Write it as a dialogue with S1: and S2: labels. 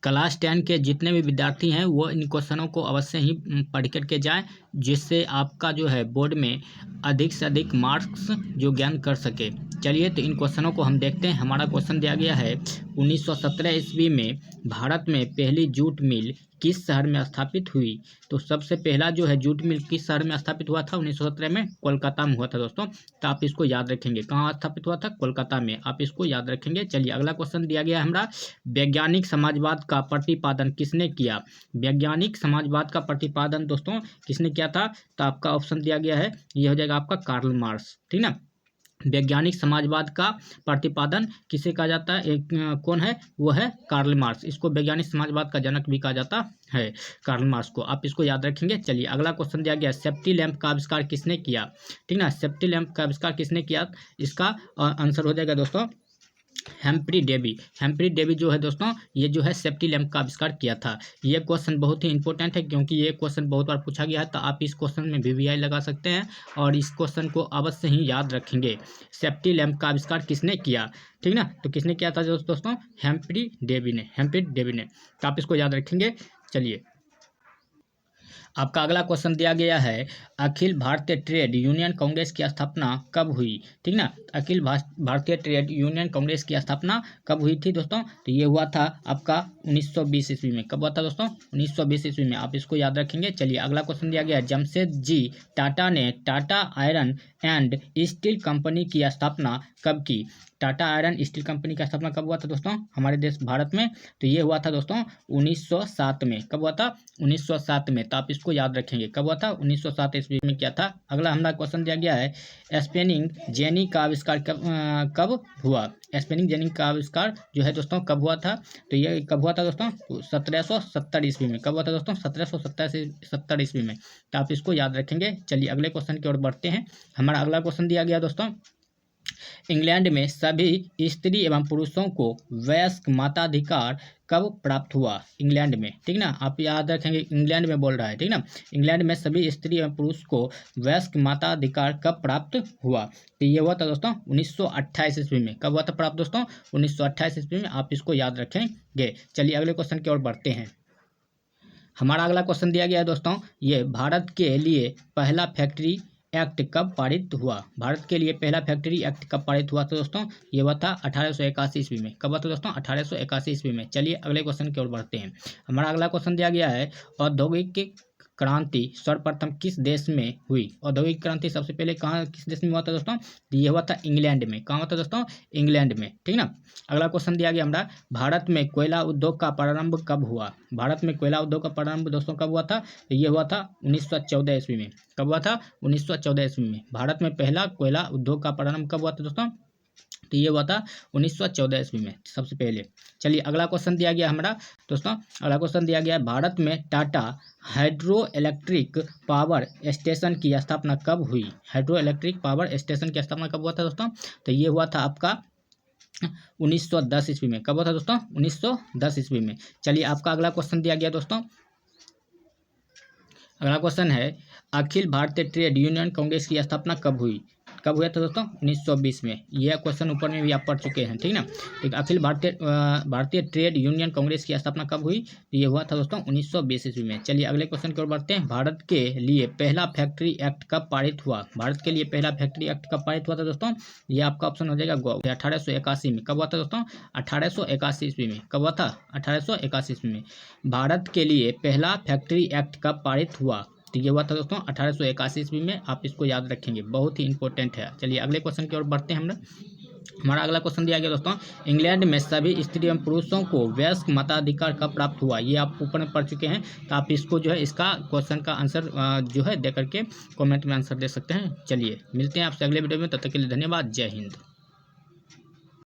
S1: Class 10 के जितने भी विद्यार्थी हैं वो इन क्वेश्चनों को अवश्य ही पढ़ करके जाएं, जिससे आपका जो है बोर्ड में अधिक से अधिक मार्क्स जो ज्ञान कर सके। चलिए तो इन क्वेश्चनों को हम देखते हैं। हमारा क्वेश्चन दिया गया है 1917 ईस्वी में भारत में पहली जूट मिल किस शहर में स्थापित हुई। तो सबसे पहला जो है जूट मिल किस शहर में स्थापित हुआ था 1917 में, कोलकाता में हुआ था दोस्तों। तो आप इसको याद रखेंगे, कहाँ स्थापित हुआ था, कोलकाता में, आप इसको याद रखेंगे। चलिए अगला क्वेश्चन दिया गया है हमारा, वैज्ञानिक समाजवाद का प्रतिपादन किसने किया। वैज्ञानिक समाजवाद का प्रतिपादन दोस्तों किसने किया था, तो आपका ऑप्शन दिया गया है, ये हो जाएगा आपका कार्ल मार्क्स, ठीक ना। वैज्ञानिक समाजवाद का प्रतिपादन किसे कहा जाता है, कौन है, वो है कार्ल मार्क्स। इसको वैज्ञानिक समाजवाद का जनक भी कहा जाता है, कार्ल मार्क्स को, आप इसको याद रखेंगे। चलिए अगला क्वेश्चन दिया गया, सेफ्टी लैंप का आविष्कार किसने किया, ठीक ना। सेफ्टी लैंप का आविष्कार किसने किया, इसका आंसर हो जाएगा दोस्तों हेम्प्री डेवी। हेम्प्री डेवी जो है दोस्तों, ये जो है सेफ्टी लैंप का आविष्कार किया था। ये क्वेश्चन बहुत ही इंपॉर्टेंट है, क्योंकि ये क्वेश्चन बहुत बार पूछा गया है, तो आप इस क्वेश्चन में VVI लगा सकते हैं और इस क्वेश्चन को अवश्य ही याद रखेंगे। सेफ्टी लैंप का आविष्कार किसने किया, ठीक ना। तो किसने किया था दोस्तों, हेम्प्री डेवी ने, हेम्प्री डेवी ने, तो आप इसको याद रखेंगे। चलिए आपका अगला क्वेश्चन दिया गया है, अखिल भारतीय ट्रेड यूनियन कांग्रेस की स्थापना कब हुई, ठीक ना। अखिल भारतीय ट्रेड यूनियन कांग्रेस की स्थापना कब हुई थी दोस्तों, तो ये हुआ था आपका 1920 ईस्वी में। कब हुआ था दोस्तों, 1920 ईस्वी में, आप इसको याद रखेंगे। चलिए अगला क्वेश्चन दिया गया है, जमशेदजी टाटा ने Tata iron and steel company की स्थापना कब की। टाटा आयरन स्टील कंपनी का स्थापना कब हुआ था दोस्तों, हमारे देश भारत में, तो ये हुआ था दोस्तों 1907 में। कब हुआ था, 1907 में, तो आप इसको याद रखेंगे, कब हुआ था, 1907 ईस्वी में किया था। अगला हमारा क्वेश्चन दिया गया है, स्पिनिंग जेनी का आविष्कार कब हुआ। स्पिनिंग जेनी का आविष्कार जो है दोस्तों कब हुआ था, तो ये कब हुआ था दोस्तों, 1770 ईस्वी में। कब हुआ था दोस्तों, 1770 ईस्वी में, तो आप इसको याद रखेंगे। चलिए अगले क्वेश्चन की ओर बढ़ते हैं। हमारा अगला क्वेश्चन दिया गया दोस्तों, इंग्लैंड में सभी स्त्री एवं पुरुषों को वयस्क मताधिकार कब प्राप्त हुआ, इंग्लैंड में, ठीक ना। आप याद रखेंगे, इंग्लैंड में बोल रहा है, ठीक ना। इंग्लैंड में सभी स्त्री एवं पुरुष को वयस्क मताधिकार कब प्राप्त हुआ, तो ये हुआ था दोस्तों 1928 ईस्वी में। कब हुआ था प्राप्त दोस्तों, 1928 ईस्वी में, आप इसको याद रखेंगे। चलिए अगले क्वेश्चन की ओर बढ़ते हैं। हमारा अगला क्वेश्चन दिया गया है दोस्तों, ये भारत के लिए पहला फैक्ट्री एक्ट कब पारित हुआ। भारत के लिए पहला फैक्ट्री एक्ट कब पारित हुआ था दोस्तों, ये हुआ था 1881 ईस्वी में। कब हुआ था दोस्तों, 1881 ईस्वी में। चलिए अगले क्वेश्चन की ओर बढ़ते हैं। हमारा अगला क्वेश्चन दिया गया है, औद्योगिक क्रांति सर्वप्रथम किस देश में हुई। औद्योगिक क्रांति सबसे पहले कहाँ, किस देश में हुआ था दोस्तों, ये हुआ था इंग्लैंड में। कहाँ हुआ था दोस्तों, इंग्लैंड में, ठीक ना। अगला क्वेश्चन दिया गया हमारा, भारत में कोयला उद्योग का प्रारंभ कब हुआ। भारत में कोयला उद्योग का प्रारंभ दोस्तों कब हुआ था, तो ये हुआ था 1914 ईस्वी में। कब हुआ था, 1914 ईस्वी में। भारत में पहला कोयला उद्योग का प्रारंभ कब हुआ था दोस्तों, तो ये हुआ था 1914 ईस्वी में सबसे पहले। चलिए अगला क्वेश्चन दिया गया हमारा दोस्तों, अगला क्वेश्चन दिया गया है, भारत में Tata hydro electric power station की स्थापना कब हुई। हाइड्रो इलेक्ट्रिक पावर स्टेशन की स्थापना कब हुआ था दोस्तों, तो ये हुआ था आपका 1910 ईस्वी में। कब हुआ था दोस्तों, 1910 ईस्वी में। चलिए आपका अगला क्वेश्चन दिया गया दोस्तों, अगला क्वेश्चन है, अखिल भारतीय ट्रेड यूनियन कांग्रेस की स्थापना कब हुई। कब हुआ था दोस्तों, 1920 में। यह क्वेश्चन ऊपर में भी आप पढ़ चुके हैं, ठीक ना। ठीक, अखिल भारतीय ट्रेड यूनियन कांग्रेस की स्थापना कब हुई, ये हुआ था दोस्तों 1920 ईस्वी में। चलिए अगले क्वेश्चन की ओर बढ़ते हैं। भारत के लिए पहला फैक्ट्री एक्ट कब पारित हुआ। भारत के लिए पहला फैक्ट्री एक्ट कब पारित हुआ था दोस्तों, ये आपका ऑप्शन हो जाएगा 1881 में। कब हुआ था दोस्तों, 1881 ईस्वी में। कब हुआ था, 1881 ईस्वी में। भारत के लिए पहला फैक्ट्री एक्ट कब पारित हुआ, तो ये हुआ था दोस्तों 1881 ईस्वी में। आप इसको याद रखेंगे, बहुत ही इंपॉर्टेंट है। चलिए अगले क्वेश्चन की ओर बढ़ते हैं। हमारा अगला क्वेश्चन दिया गया दोस्तों, इंग्लैंड में सभी स्त्री एवं पुरुषों को वयस्क मताधिकार कब प्राप्त हुआ। ये आप ऊपर में पढ़ चुके हैं, तो आप इसको जो है, इसका क्वेश्चन का आंसर जो है दे करके कमेंट में आंसर दे सकते हैं। चलिए मिलते हैं आपसे अगले वीडियो में, तब तक के लिए धन्यवाद, जय हिंद।